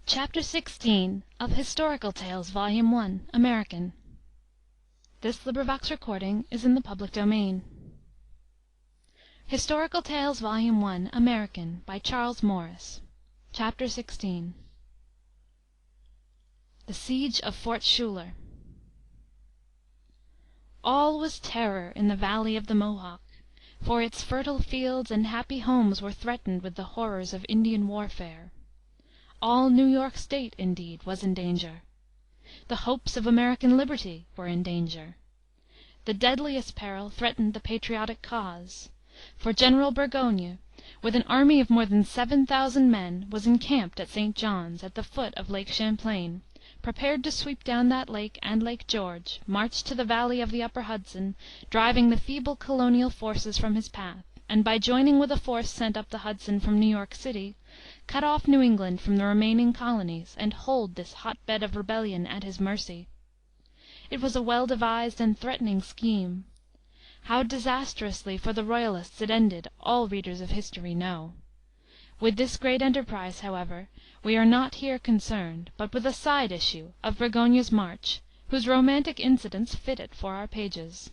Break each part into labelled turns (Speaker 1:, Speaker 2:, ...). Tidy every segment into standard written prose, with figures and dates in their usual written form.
Speaker 1: Chapter 16 of Historical Tales, Volume 1, American. Historical Tales, Volume 1, American, by Charles Morris. Chapter 16 The Siege of Fort Schuyler. All was terror in the valley of the Mohawk, for its fertile fields and happy homes were threatened with the horrors of Indian warfare. All New York State, indeed, was in danger. The hopes of American liberty were in danger. The deadliest peril threatened the patriotic cause; for General Burgoyne, with an army of more than 7,000 men, was encamped at St. John's, at the foot of Lake Champlain, prepared to sweep down that lake and Lake George, march to the valley of the upper Hudson, driving the feeble colonial forces from his path, and by joining with a force sent up the Hudson from New York City, cut off New England from the remaining colonies, and hold this hot-bed of rebellion at his mercy. It was a well-devised and threatening scheme. How disastrously for the Royalists it ended, all readers of history know. With this great enterprise, however, we are not here concerned, but with a side issue of Burgoyne's march, whose romantic incidents fit it for our pages.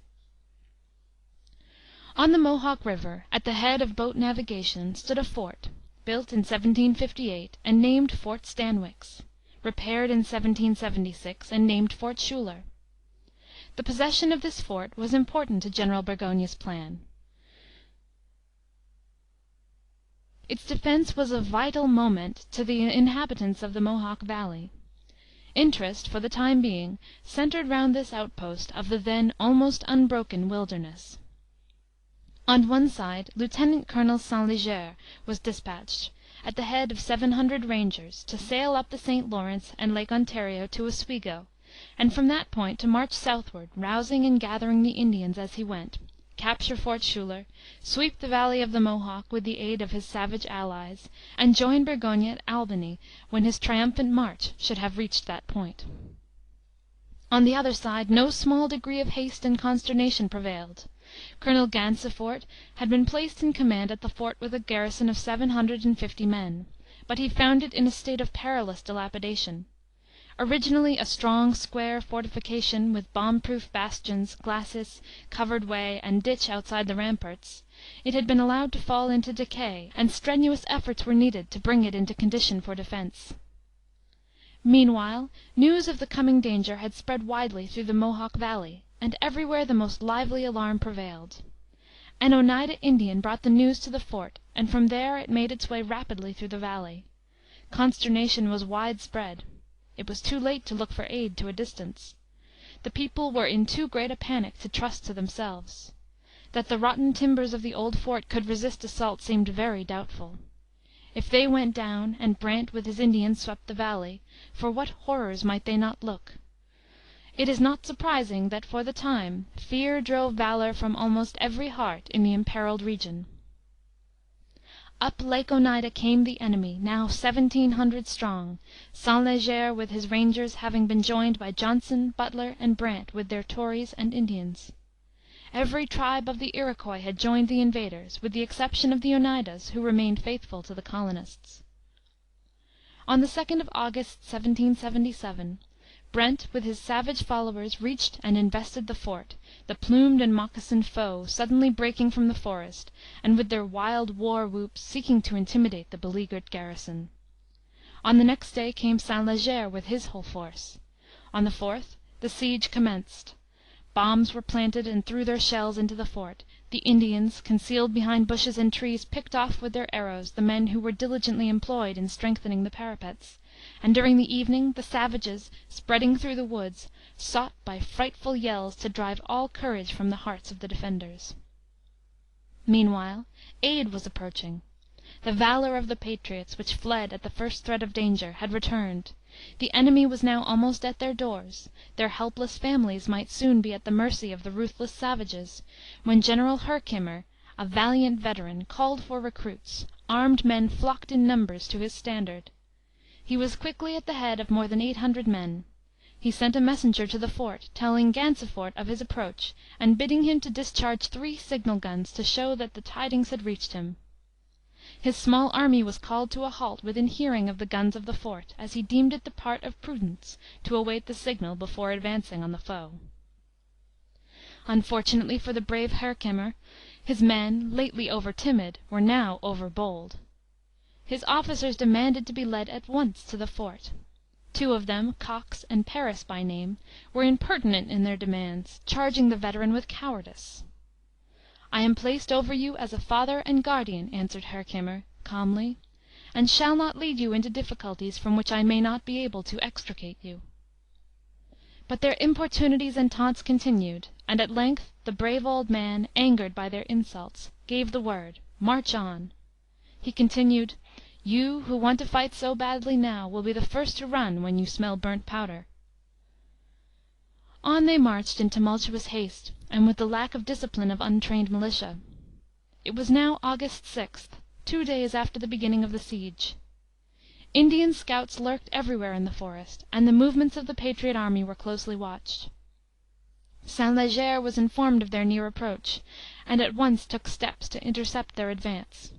Speaker 1: On the Mohawk River, at the head of boat navigation, stood a fort, built in 1758, and named Fort Stanwix; repaired in 1776, and named Fort Schuyler. The possession of this fort was important to General Burgoyne's plan. Its defense was of vital moment to the inhabitants of the Mohawk Valley. Interest, for the time being, centered round this outpost of the then almost unbroken wilderness. On one side Lieutenant Colonel St. Leger was dispatched, at the head of 700 rangers, to sail up the St. Lawrence and Lake Ontario to Oswego, and from that point to march southward, rousing and gathering the Indians as he went, capture Fort Schuyler, sweep the valley of the Mohawk with the aid of his savage allies, and join Burgoyne at Albany when his triumphant march should have reached that point. On the other side no small degree of haste and consternation prevailed. Colonel Gansevoort had been placed in command at the fort with a garrison of 750 men, but he found it in a state of perilous dilapidation. Originally a strong square fortification, with bomb-proof bastions, glacis, covered way, and ditch outside the ramparts, it had been allowed to fall into decay, and strenuous efforts were needed to bring it into condition for defense. Meanwhile news of the coming danger had spread widely through the Mohawk Valley, and everywhere the most lively alarm prevailed. An Oneida Indian brought the news to the fort, and from there it made its way rapidly through the valley. Consternation was widespread. It was too late to look for aid to a distance. The people were in too great a panic to trust to themselves. That the rotten timbers of the old fort could resist assault seemed very doubtful. If they went down, and Brant with his Indians swept the valley, for what horrors might they not look! It is not surprising that, for the time, fear drove valor from almost every heart in the imperiled region. Up Lake Oneida came the enemy, now 1,700 strong, St. Leger with his rangers having been joined by Johnson, Butler, and Brant with their Tories and Indians. Every tribe of the Iroquois had joined the invaders, with the exception of the Oneidas, who remained faithful to the colonists. On the 2d of August, 1777, Brant with his savage followers reached and invested the fort, the plumed and moccasined foe suddenly breaking from the forest, and with their wild war whoops seeking to intimidate the beleaguered garrison. On the next day came St. Leger with his whole force. On the 4th the siege commenced. Bombs were planted and threw their shells into the fort. The Indians, concealed behind bushes and trees, picked off with their arrows the men who were diligently employed in strengthening the parapets, and during the evening the savages, spreading through the woods, sought by frightful yells to drive all courage from the hearts of the defenders. Meanwhile aid was approaching. The valor of the patriots, which fled at the first threat of danger, had returned. The enemy was now almost at their doors. Their helpless families might soon be at the mercy of the ruthless savages, when General Herkimer, a valiant veteran, called for recruits. Armed men flocked in numbers to his standard. He was quickly at the head of more than 800 men. He sent a messenger to the fort, telling Gansevoort of his approach, and bidding him to discharge 3 signal guns to show that the tidings had reached him. His small army was called to a halt within hearing of the guns of the fort, as he deemed it the part of prudence to await the signal before advancing on the foe. Unfortunately for the brave Herkimer, his men, lately over timid, were now over bold. His officers demanded to be led at once to the fort. Two of them, Cox and Paris by name, were impertinent in their demands, charging the veteran with cowardice. "I am placed over you as a father and guardian," answered Herkimer, calmly, "and shall not lead you into difficulties from which I may not be able to extricate you." But their importunities and taunts continued, and at length the brave old man, angered by their insults, gave the word, "March on!" He continued, "You, who want to fight so badly now, will be the first to run when you smell burnt powder." On they marched in tumultuous haste, and with the lack of discipline of untrained militia. It was now August 6th, 2 days after the beginning of the siege. Indian scouts lurked everywhere in the forest, and the movements of the patriot army were closely watched. St Leger was informed of their near approach, and at once took steps to intercept their advance.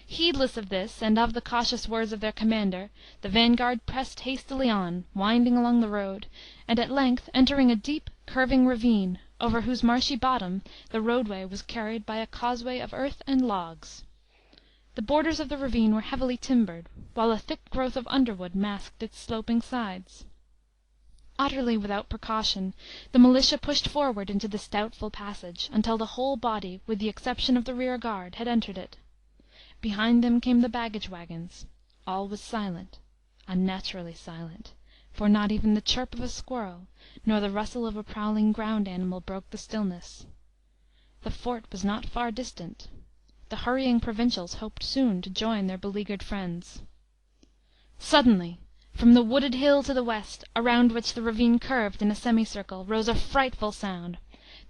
Speaker 1: Heedless of this, and of the cautious words of their commander, the vanguard pressed hastily on, winding along the road, and at length entering a deep, curving ravine, over whose marshy bottom the roadway was carried by a causeway of earth and logs. The borders of the ravine were heavily timbered, while a thick growth of underwood masked its sloping sides. Utterly without precaution, the militia pushed forward into this doubtful passage, until the whole body, with the exception of the rear guard, had entered it. Behind them came the baggage wagons. All was silent, unnaturally silent, for not even the chirp of a squirrel, nor the rustle of a prowling ground animal broke the stillness. The fort was not far distant. The hurrying provincials hoped soon to join their beleaguered friends. Suddenly, from the wooded hill to the west, around which the ravine curved in a semicircle, rose a frightful sound,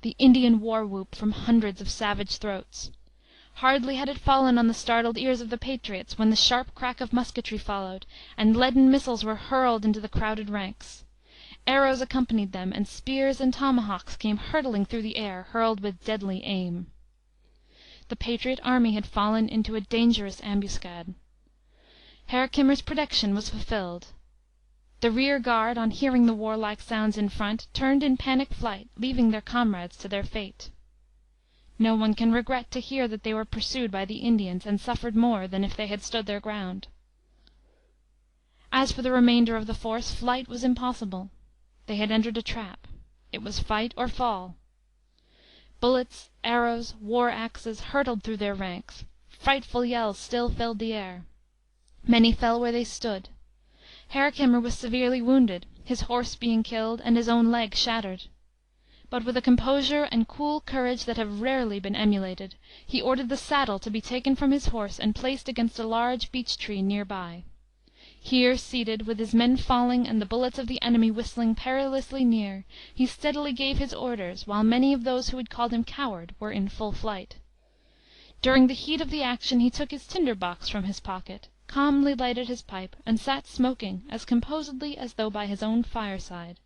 Speaker 1: the Indian war whoop from hundreds of savage throats. Hardly had it fallen on the startled ears of the patriots, when the sharp crack of musketry followed, and leaden missiles were hurled into the crowded ranks. Arrows accompanied them, and spears and tomahawks came hurtling through the air, hurled with deadly aim. The patriot army had fallen into a dangerous ambuscade. Herkimer's prediction was fulfilled. The rear guard, on hearing the warlike sounds in front, turned in panic flight, leaving their comrades to their fate. No one can regret to hear that they were pursued by the Indians, and suffered more than if they had stood their ground. As for the remainder of the force, flight was impossible. They had entered a trap. It was fight or fall. Bullets, arrows, war axes, hurtled through their ranks. Frightful yells still filled the air. Many fell where they stood. Herkimer was severely wounded, his horse being killed, and his own leg shattered. But with a composure and cool courage that have rarely been emulated, he ordered the saddle to be taken from his horse and placed against a large beech tree near by. Here seated, with his men falling and the bullets of the enemy whistling perilously near, he steadily gave his orders, while many of those who had called him coward were in full flight. During the heat of the action he took his tinder box from his pocket, calmly lighted his pipe, and sat smoking as composedly as though by his own fireside.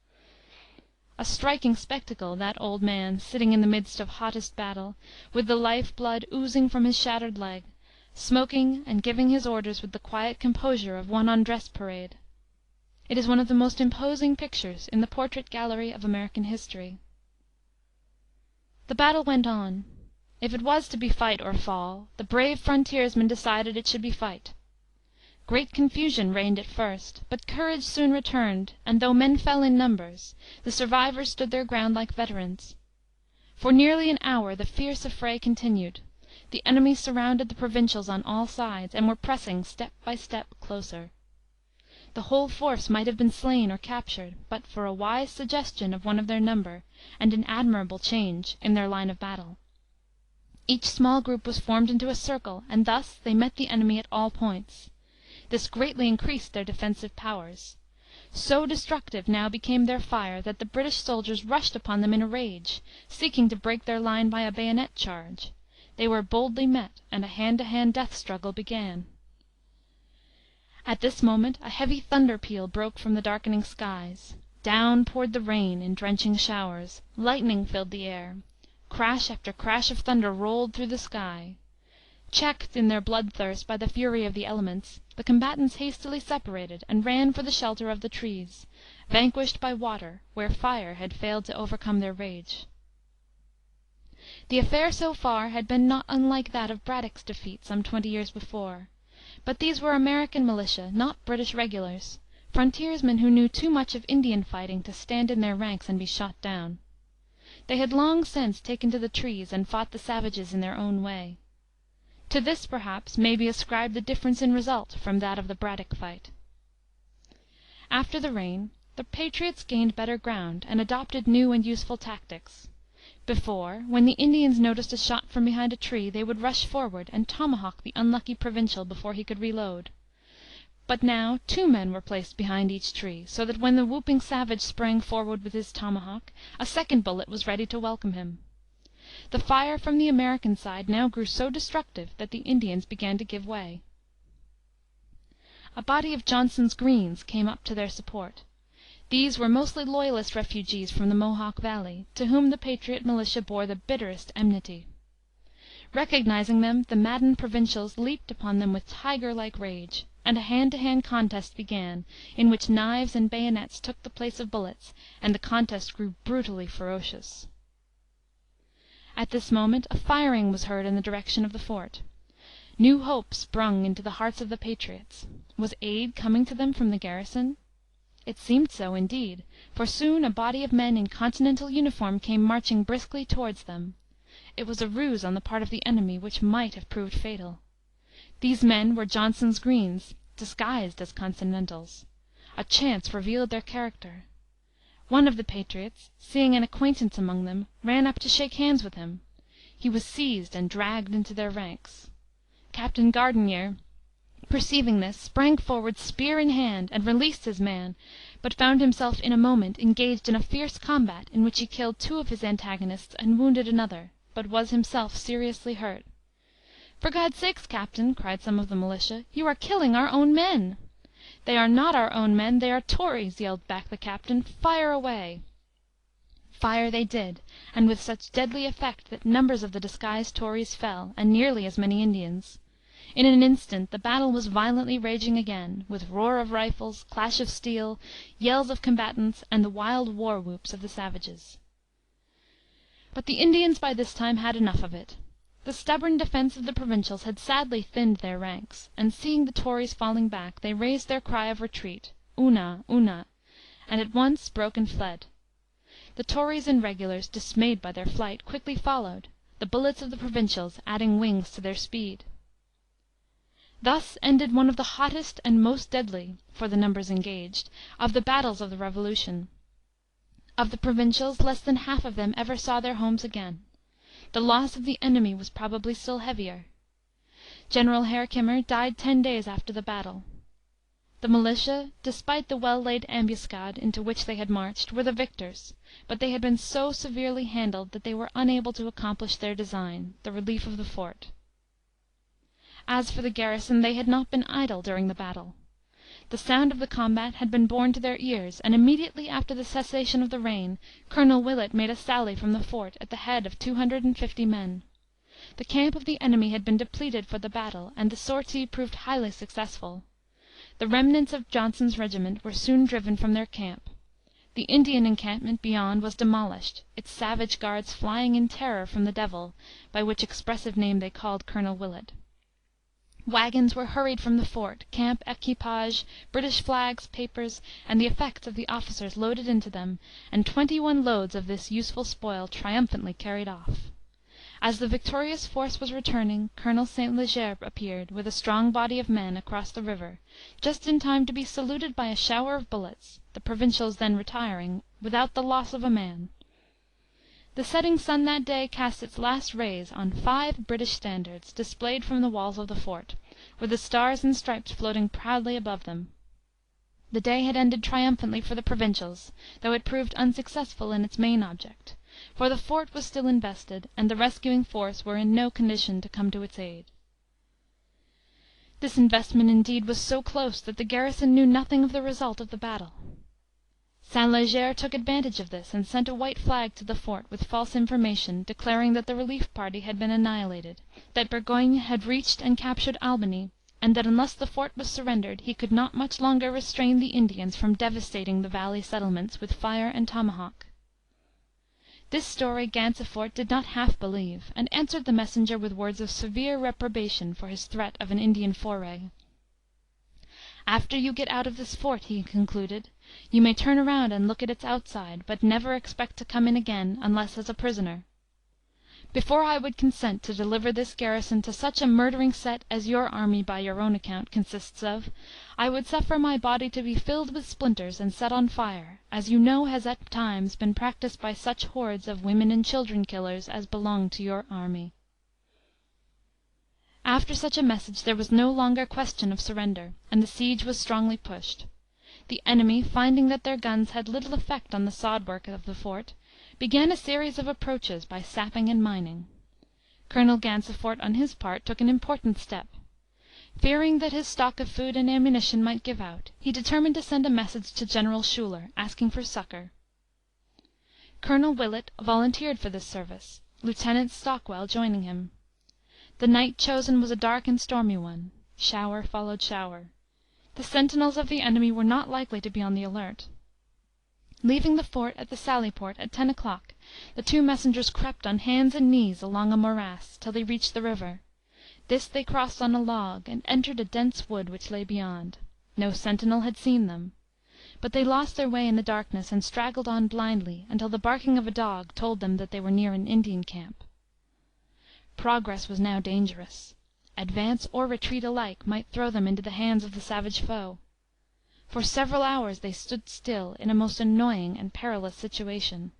Speaker 1: A striking spectacle, that old man, sitting in the midst of hottest battle, with the life blood oozing from his shattered leg, smoking and giving his orders with the quiet composure of one on dress parade. It is one of the most imposing pictures in the portrait gallery of American history. The battle went on. If it was to be fight or fall, the brave frontiersmen decided it should be fight. Great confusion reigned at first, but courage soon returned, and though men fell in numbers, the survivors stood their ground like veterans. For nearly an hour the fierce affray continued. The enemy surrounded the provincials on all sides, and were pressing step by step closer. The whole force might have been slain or captured, but for a wise suggestion of one of their number, and an admirable change in their line of battle. Each small group was formed into a circle, and thus they met the enemy at all points. This greatly increased their defensive powers. So destructive now became their fire that the British soldiers rushed upon them in a rage, seeking to break their line by a bayonet charge. They were boldly met, and a hand-to-hand death struggle began. At this moment a heavy thunder peal broke from the darkening skies. Down poured the rain in drenching showers. Lightning filled the air. Crash after crash of thunder rolled through the sky. Checked in their bloodthirst by the fury of the elements, the combatants hastily separated, and ran for the shelter of the trees, vanquished by water where fire had failed to overcome their rage. The affair so far had been not unlike that of Braddock's defeat some 20 years before; but these were American militia, not British regulars, frontiersmen who knew too much of Indian fighting to stand in their ranks and be shot down. They had long since taken to the trees and fought the savages in their own way. To this, perhaps, may be ascribed the difference in result from that of the Braddock fight. After the rain, the patriots gained better ground, and adopted new and useful tactics. Before, when the Indians noticed a shot from behind a tree, they would rush forward and tomahawk the unlucky provincial before he could reload. But now 2 men were placed behind each tree, so that when the whooping savage sprang forward with his tomahawk, a second bullet was ready to welcome him. The fire from the American side now grew so destructive that the Indians began to give way. A body of Johnson's Greens came up to their support. These were mostly loyalist refugees from the Mohawk valley, to whom the patriot militia bore the bitterest enmity. Recognizing them, the maddened provincials leaped upon them with tiger-like rage, and a hand-to-hand contest began, in which knives and bayonets took the place of bullets, and the contest grew brutally ferocious. At this moment a firing was heard in the direction of the fort. New hope sprung into the hearts of the patriots. Was aid coming to them from the garrison? It seemed so, indeed, for soon a body of men in Continental uniform came marching briskly towards them. It was a ruse on the part of the enemy which might have proved fatal. These men were Johnson's Greens, disguised as Continentals. A chance revealed their character. One of the patriots, seeing an acquaintance among them, ran up to shake hands with him. He was seized and dragged into their ranks. Captain Gardinier, perceiving this, sprang forward, spear in hand, and released his man, but found himself in a moment engaged in a fierce combat, in which he killed 2 of his antagonists and wounded another, but was himself seriously hurt. "For God's sake, captain," cried some of the militia, "you are killing our own men!" "They are not our own men, they are Tories!" yelled back the captain. "Fire away!" Fire they did, and with such deadly effect that numbers of the disguised Tories fell, and nearly as many Indians. In an instant the battle was violently raging again, with roar of rifles, clash of steel, yells of combatants, and the wild war whoops of the savages. But the Indians by this time had enough of it. The stubborn defense of the provincials had sadly thinned their ranks, and seeing the Tories falling back, they raised their cry of retreat, "Una, una," and at once broke and fled. The Tories and regulars, dismayed by their flight, quickly followed, the bullets of the provincials adding wings to their speed. Thus ended one of the hottest and most deadly, for the numbers engaged, of the battles of the Revolution. Of the provincials, less than half of them ever saw their homes again. The loss of the enemy was probably still heavier. General Herkimer died 10 days after the battle. The militia, despite the well-laid ambuscade into which they had marched, were the victors, but they had been so severely handled that they were unable to accomplish their design, the relief of the fort. As for the garrison, they had not been idle during the battle. The sound of the combat had been borne to their ears, and immediately after the cessation of the rain, Colonel Willett made a sally from the fort at the head of 250 men. The camp of the enemy had been depleted for the battle, and the sortie proved highly successful. The remnants of Johnson's regiment were soon driven from their camp. The Indian encampment beyond was demolished, its savage guards flying in terror from the Devil, by which expressive name they called Colonel Willett. Wagons were hurried from the fort, camp equipage, British flags, papers, and the effects of the officers loaded into them, and 21 loads of this useful spoil triumphantly carried off. As the victorious force was returning, Colonel St. Leger appeared, with a strong body of men, across the river, just in time to be saluted by a shower of bullets, the provincials then retiring, without the loss of a man. The setting sun that day cast its last rays on 5 British standards, displayed from the walls of the fort, with the stars and stripes floating proudly above them. The day had ended triumphantly for the provincials, though it proved unsuccessful in its main object, for the fort was still invested, and the rescuing force were in no condition to come to its aid. This investment, indeed, was so close that the garrison knew nothing of the result of the battle. St Leger took advantage of this, and sent a white flag to the fort with false information, declaring that the relief party had been annihilated, that Burgoyne had reached and captured Albany, and that unless the fort was surrendered he could not much longer restrain the Indians from devastating the valley settlements with fire and tomahawk. This story Gansevoort did not half believe, and answered the messenger with words of severe reprobation for his threat of an Indian foray. "After you get out of this fort," he concluded, "you may turn around and look at its outside, but never expect to come in again unless as a prisoner. Before I would consent to deliver this garrison to such a murdering set as your army by your own account consists of, I would suffer my body to be filled with splinters and set on fire, as you know has at times been practiced by such hordes of women and children killers as belong to your army." After such a message there was no longer question of surrender, and the siege was strongly pushed. The enemy, finding that their guns had little effect on the sod work of the fort, began a series of approaches by sapping and mining. Colonel Gansevoort, on his part, took an important step. Fearing that his stock of food and ammunition might give out, he determined to send a message to General Schuyler, asking for succor. Colonel Willett volunteered for this service, Lieutenant Stockwell joining him. The night chosen was a dark and stormy one. Shower followed shower. The sentinels of the enemy were not likely to be on the alert. Leaving the fort at the sally port at 10 o'clock, the two messengers crept on hands and knees along a morass till they reached the river. This they crossed on a log, and entered a dense wood which lay beyond. No sentinel had seen them. But they lost their way in the darkness, and straggled on blindly, until the barking of a dog told them that they were near an Indian camp. Progress was now dangerous. Advance or retreat alike might throw them into the hands of the savage foe. For several hours they stood still, in a most annoying and perilous situation.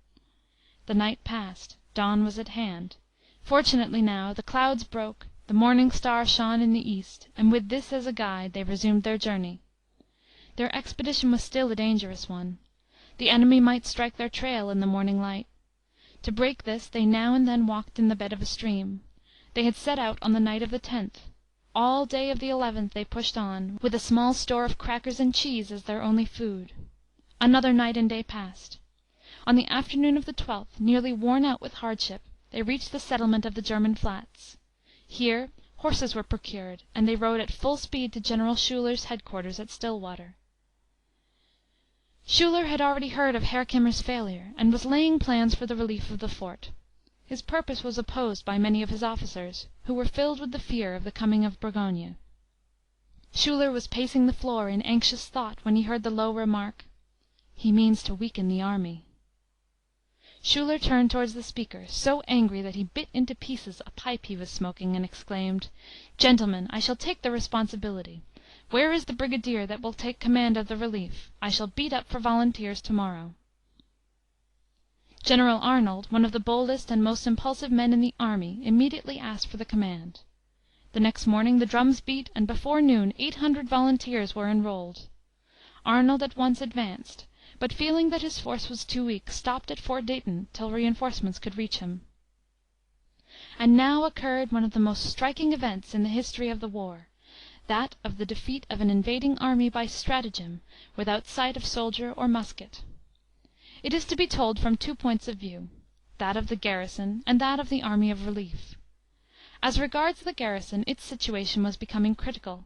Speaker 1: The night passed. Dawn was at hand. Fortunately now the clouds broke, the morning star shone in the east, and with this as a guide they resumed their journey. Their expedition was still a dangerous one. The enemy might strike their trail in the morning light. To break this they now and then walked in the bed of a stream. They had set out on the night of the 10th. All day of the 11th they pushed on, with a small store of crackers and cheese as their only food. Another night and day passed. On the afternoon of the 12th, nearly worn out with hardship, they reached the settlement of the German Flats. Here horses were procured, and they rode at full speed to General Schuyler's headquarters at Stillwater. Schuyler had already heard of Herkimer's failure, and was laying plans for the relief of the fort. His purpose was opposed by many of his officers, who were filled with the fear of the coming of Burgoyne. Schuyler was pacing the floor in anxious thought when he heard the low remark, "He means to weaken the army." Schuyler turned towards the speaker, so angry that he bit into pieces a pipe he was smoking, and exclaimed, "Gentlemen, I shall take the responsibility. Where is the brigadier that will take command of the relief? I shall beat up for volunteers to-morrow." General Arnold, one of the boldest and most impulsive men in the army, immediately asked for the command. The next morning the drums beat, and before noon 800 volunteers were enrolled. Arnold at once advanced, but feeling that his force was too weak, stopped at Fort Dayton till reinforcements could reach him. And now occurred one of the most striking events in the history of the war, that of the defeat of an invading army by stratagem, without sight of soldier or musket. It is to be told from two points of view, that of the garrison and that of the army of relief. As regards the garrison, its situation was becoming critical.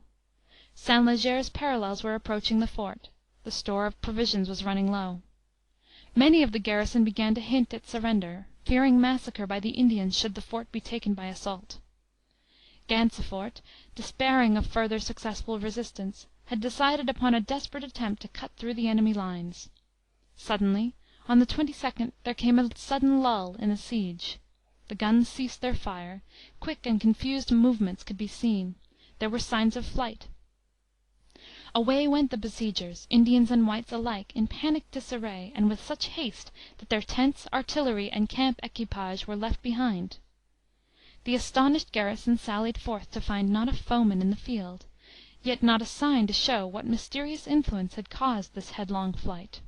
Speaker 1: St Leger's parallels were approaching the fort. The store of provisions was running low. Many of the garrison began to hint at surrender, fearing massacre by the Indians should the fort be taken by assault. Gansevoort, despairing of further successful resistance, had decided upon a desperate attempt to cut through the enemy lines. Suddenly, on the 22d, there came a sudden lull in the siege. The guns ceased their fire. Quick and confused movements could be seen. There were signs of flight. Away went the besiegers, Indians and whites alike, in panic disarray, and with such haste that their tents, artillery, and camp equipage were left behind. The astonished garrison sallied forth to find not a foeman in the field, yet not a sign to show what mysterious influence had caused this headlong flight.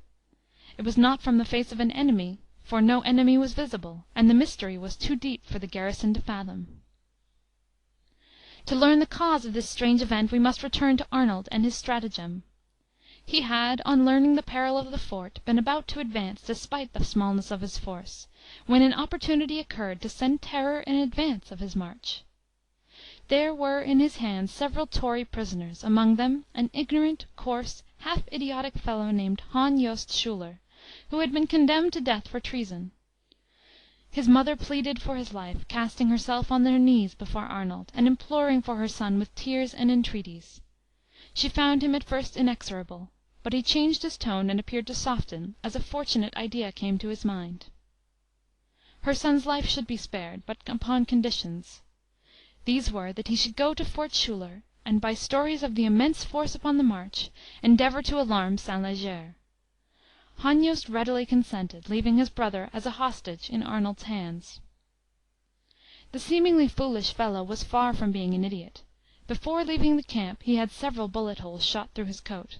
Speaker 1: It was not from the face of an enemy, for no enemy was visible, and the mystery was too deep for the garrison to fathom. To learn the cause of this strange event we must return to Arnold and his stratagem. He had, on learning the peril of the fort, been about to advance despite the smallness of his force, when an opportunity occurred to send terror in advance of his march. There were in his hands several Tory prisoners, among them an ignorant, coarse, half idiotic fellow named Hon Yost Schuyler, who had been condemned to death for treason. His mother pleaded for his life, casting herself on her knees before Arnold, and imploring for her son with tears and entreaties. She found him at first inexorable, but he changed his tone and appeared to soften as a fortunate idea came to his mind. Her son's life should be spared, but upon conditions. These were, that he should go to Fort Schuyler, and by stories of the immense force upon the march, endeavor to alarm St Leger. Hon Yost readily consented, leaving his brother as a hostage in Arnold's hands. The seemingly foolish fellow was far from being an idiot. Before leaving the camp he had several bullet holes shot through his coat.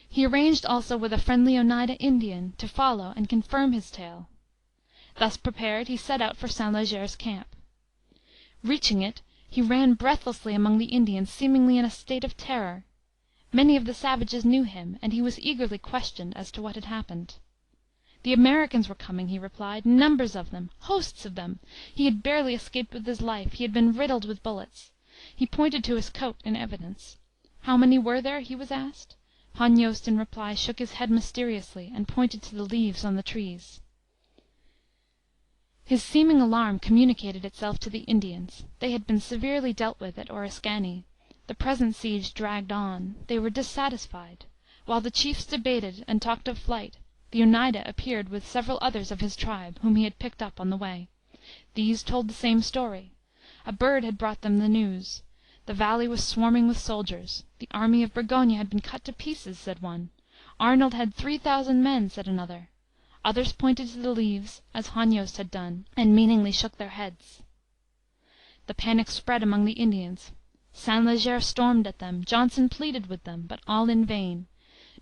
Speaker 1: He arranged also with a friendly Oneida Indian to follow and confirm his tale. Thus prepared, he set out for St Leger's camp. Reaching it, he ran breathlessly among the Indians, seemingly in a state of terror. Many of the savages knew him, and he was eagerly questioned as to what had happened. The Americans were coming, he replied, numbers of them, hosts of them. He had barely escaped with his life. He had been riddled with bullets. He pointed to his coat in evidence. How many were there? he was asked. Hon Yost in reply shook his head mysteriously, and pointed to the leaves on the trees. His seeming alarm communicated itself to the Indians. They had been severely dealt with at Oriskany. The present siege dragged on. They were dissatisfied. While the chiefs debated and talked of flight, the Oneida appeared with several others of his tribe, whom he had picked up on the way. These told the same story. A bird had brought them the news. The valley was swarming with soldiers. The army of Burgoyne had been cut to pieces, said one. Arnold had 3,000 men, said another. Others pointed to the leaves, as Hon Yost had done, and meaningly shook their heads. The panic spread among the Indians. St Leger stormed at them. Johnson pleaded with them, but all in vain.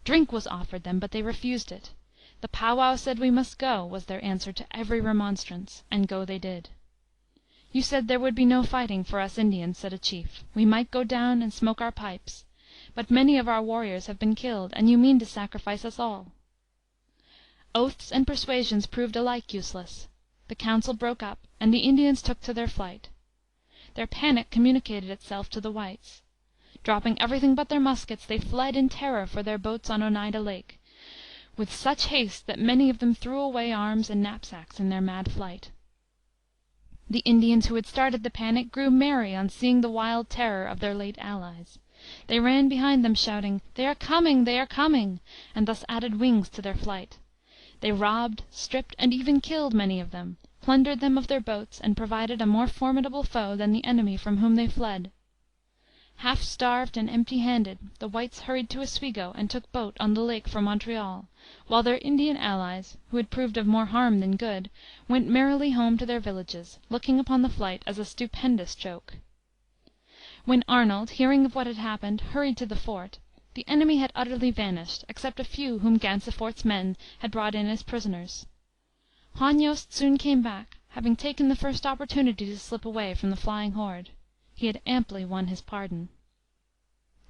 Speaker 1: Drink was offered them, but they refused it. The powwow said we must go, was their answer to every remonstrance, and go they did. You said there would be no fighting for us Indians, said a chief. We might go down and smoke our pipes. But many of our warriors have been killed, and you mean to sacrifice us all. Oaths and persuasions proved alike useless. The council broke up, and the Indians took to their flight. Their panic communicated itself to the whites. Dropping everything but their muskets, they fled in terror for their boats on Oneida Lake, with such haste that many of them threw away arms and knapsacks in their mad flight. The Indians who had started the panic grew merry on seeing the wild terror of their late allies. They ran behind them, shouting, "They are coming! They are coming!" and thus added wings to their flight. They robbed, stripped, and even killed many of them, plundered them of their boats, and provided a more formidable foe than the enemy from whom they fled. Half starved and empty handed, the whites hurried to Oswego and took boat on the lake for Montreal, while their Indian allies, who had proved of more harm than good, went merrily home to their villages, looking upon the flight as a stupendous joke. When Arnold, hearing of what had happened, hurried to the fort, the enemy had utterly vanished, except a few whom Gansefort's men had brought in as prisoners. Hon Yost soon came back, having taken the first opportunity to slip away from the flying horde. He had amply won his pardon.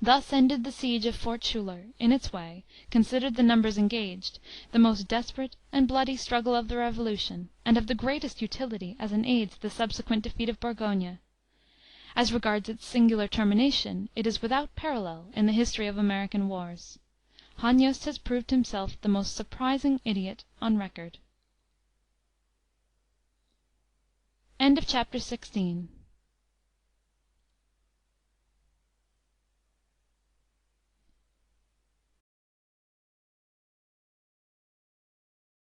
Speaker 1: Thus ended the siege of Fort Schuyler, in its way, considered the numbers engaged, the most desperate and bloody struggle of the Revolution, and of the greatest utility as an aid to the subsequent defeat of Burgoyne. As regards its singular termination, it is without parallel in the history of American wars. Hon Yost has proved himself the most surprising idiot on record. Chapter 17.